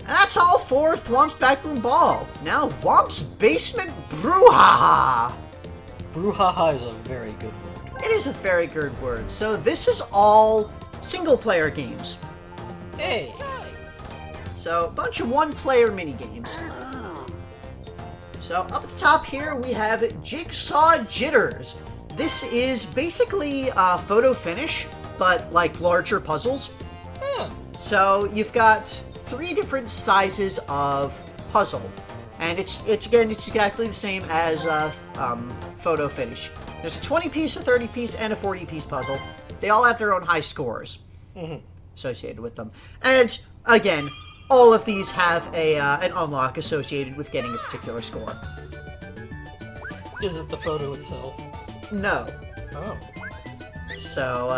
And that's all for Thwomp's Backroom Ball. Now, Whomp's Basement Brouhaha. Brouhaha is a very good word. It is a very good word. So this is all single-player games. Hey! So, a bunch of one-player mini-games. So, up at the top here, we have Jigsaw Jitters. This is basically photo finish, but like larger puzzles. So, you've got 3 different sizes of puzzle. And it's exactly the same as photo finish. There's a 20-piece, a 30-piece, and a 40-piece puzzle. They all have their own high scores associated with them. And, again, all of these have an unlock associated with getting a particular score. Is it the photo itself? No. Oh. So,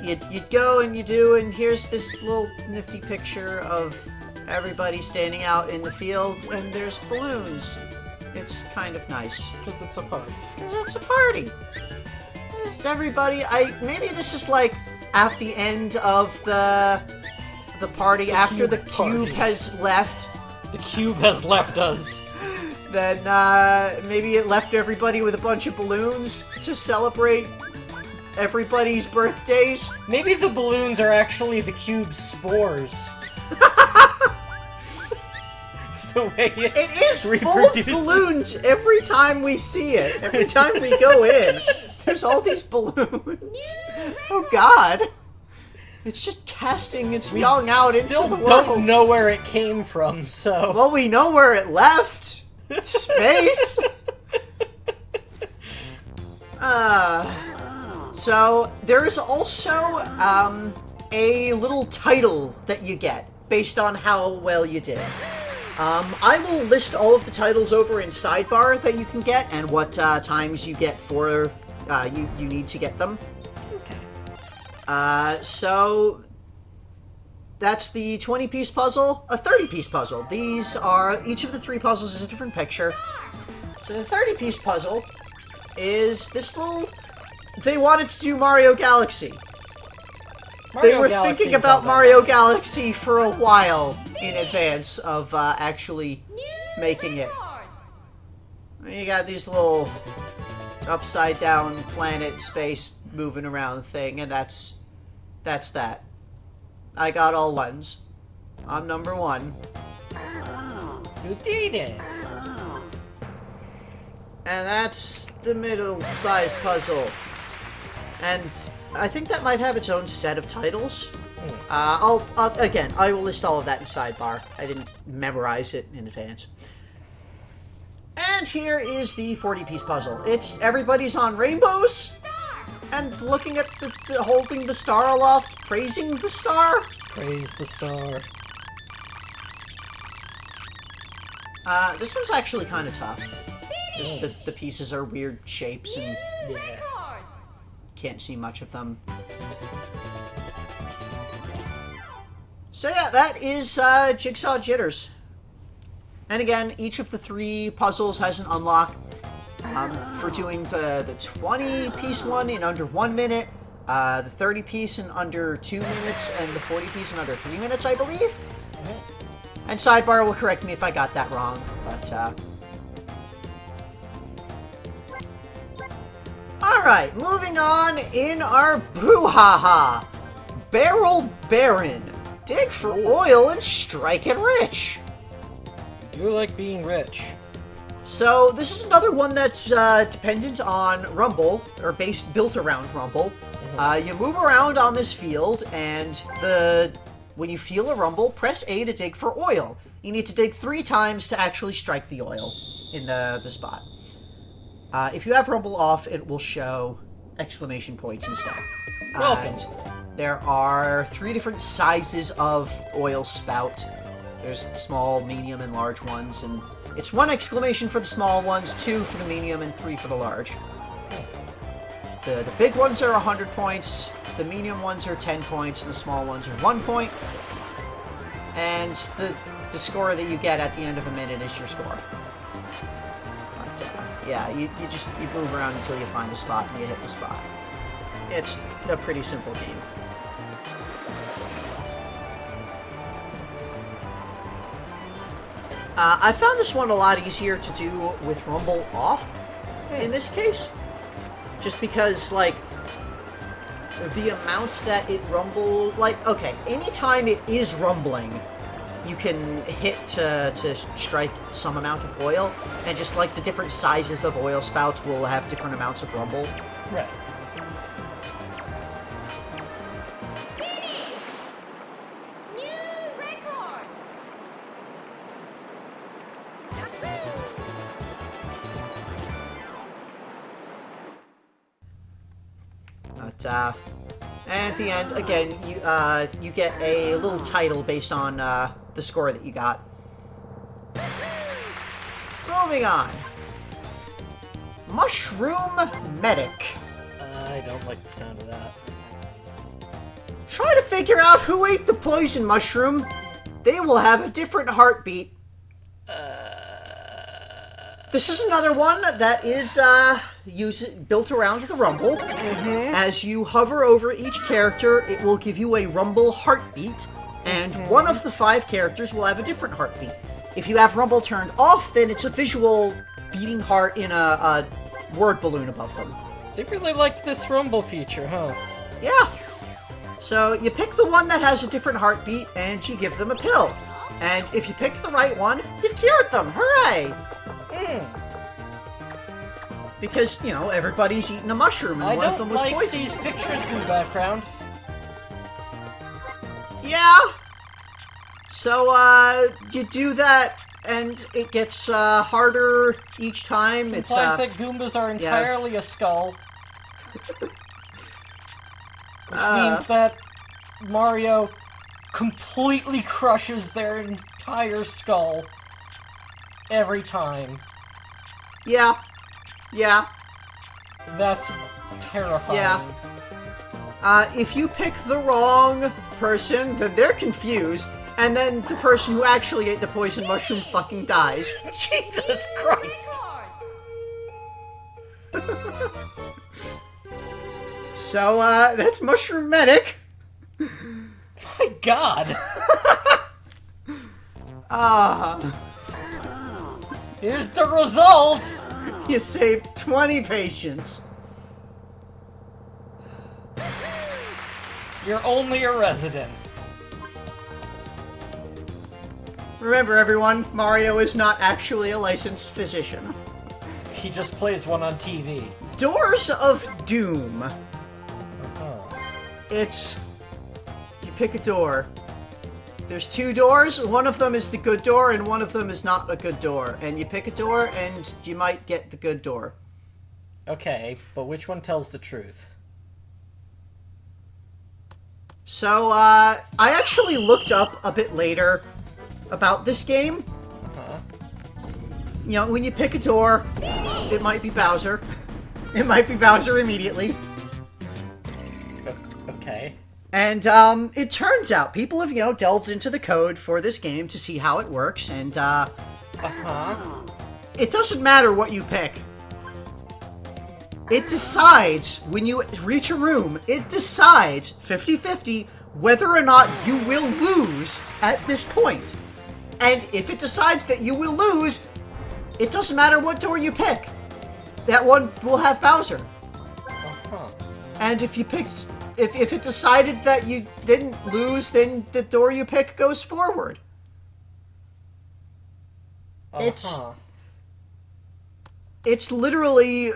you'd go and you do, and here's this little nifty picture of everybody standing out in the field, and there's balloons. It's kind of nice. Because it's a party. Because it's a party. It's everybody. Maybe this is like at the end of the party after the cube has left. The cube has left us. Then maybe it left everybody with a bunch of balloons to celebrate everybody's birthdays. Maybe the balloons are actually the cube's spores. It's the way it is reproduces. Full of balloons every time we see it. Every time we go in, there's all these balloons. Oh God. It's just casting its young out into the world. We still don't know where it came from, so... Well, we know where it left. Space. So, there is also a little title that you get based on how well you did. I will list all of the titles over in Sidebar that you can get and what times you get for you need to get them. So that's the 20-piece puzzle, a 30-piece puzzle. These are, each of the 3 puzzles is a different picture. So the 30-piece puzzle is this little, they wanted to do Mario Galaxy. They were thinking about Mario Galaxy for a while in advance of actually making it. You got these little upside down planet space moving around thing, and that's that. I got all 1s. I'm number 1. You did it. And that's the middle-sized puzzle. And I think that might have its own set of titles. Again, I will list all of that in Sidebar. I didn't memorize it in advance. And here is the 40-piece puzzle. It's everybody's on rainbows, and looking at holding the star aloft, praising the star. Praise the star. This one's actually kind of tough. Just the pieces are weird shapes, and can't see much of them. So yeah, that is Jigsaw Jitters. And again, each of the 3 puzzles has an unlock for doing the 20-piece one in under 1 minute, the 30-piece in under 2 minutes, and the 40-piece in under 3 minutes, I believe. And Sidebar will correct me if I got that wrong, but Alright, moving on in our Brouhaha. Barrel Baron. Dig for oil and strike it rich. You like being rich. So, this is another one that's dependent on Rumble, or built around Rumble. You move around on this field, and when you feel a rumble, press A to dig for oil. You need to dig 3 times to actually strike the oil in the spot. If you have Rumble off, it will show exclamation points instead. Welcome. And there are 3 different sizes of oil spout. There's small, medium, and large ones, and it's 1 exclamation for the small ones, 2 for the medium, and 3 for the large. The big ones are 100 points, the medium ones are 10 points, and the small ones are 1 point. And the score that you get at the end of a minute is your score. But, yeah, you move around until you find a spot and you hit the spot. It's a pretty simple game. I found this one a lot easier to do with rumble off, in this case. Just because, like, the amount that it rumble... Like, okay, anytime it is rumbling, you can hit to strike some amount of oil, and just, like, the different sizes of oil spouts will have different amounts of rumble. Right. But, and at the end, again, you get a little title based on, the score that you got. Moving on. Mushroom Medic. I don't like the sound of that. Try to figure out who ate the poison mushroom. They will have a different heartbeat. This is another one that is, built around the rumble. As you hover over each character, it will give you a rumble heartbeat, and one of the 5 characters will have a different heartbeat. If you have rumble turned off, then it's a visual beating heart in a word balloon above them. They really liked this rumble feature, huh? Yeah. So you pick the one that has a different heartbeat, and you give them a pill. And if you picked the right one, you've cured them. Hooray! Because, you know, everybody's eating a mushroom, and one of them was poisoned. I don't like these pictures in the background. Yeah. So, you do that, and it gets, harder each time. This implies that Goombas are entirely a skull. Which means that Mario completely crushes their entire skull every time. Yeah. Yeah. That's terrifying. Yeah. If you pick the wrong person, then they're confused, and then the person who actually ate the poison mushroom fucking dies. Jesus Christ! So, that's Mushroom Medic. My God! Here's the results! You saved 20 patients. You're only a resident. Remember, everyone, Mario is not actually a licensed physician. He just plays one on TV. Doors of Doom. Uh-huh. It's... You pick a door. There's 2 doors, one of them is the good door, and one of them is not a good door. And you pick a door, and you might get the good door. Okay, but which one tells the truth? So, I actually looked up a bit later about this game. Uh-huh. You know, when you pick a door, it might be Bowser. It might be Bowser immediately. Okay. And, it turns out people have, you know, delved into the code for this game to see how it works, and, it doesn't matter what you pick. It decides, when you reach a room, it decides, 50-50, whether or not you will lose at this point. And if it decides that you will lose, it doesn't matter what door you pick. That one will have Bowser. Uh-huh. And if you picked... If it decided that you didn't lose, then the door you pick goes forward. Uh-huh. It's literally...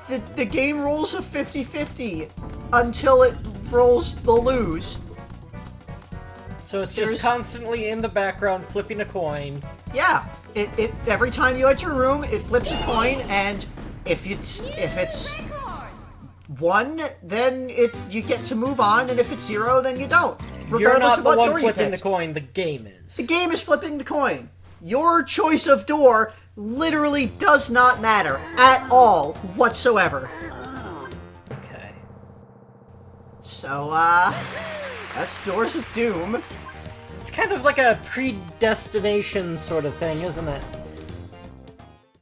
The game rolls a 50-50 until it rolls the lose. So it's just constantly in the background flipping a coin. Yeah. It every time you enter a room, it flips a coin, and if it's 1, then you get to move on, and if it's 0, then you don't. You're not of the what one door flipping you the picked. coin, the game is. The game is flipping the coin. Your choice of door literally does not matter at all whatsoever. Okay. So, that's Doors of Doom. It's kind of like a predestination sort of thing, isn't it?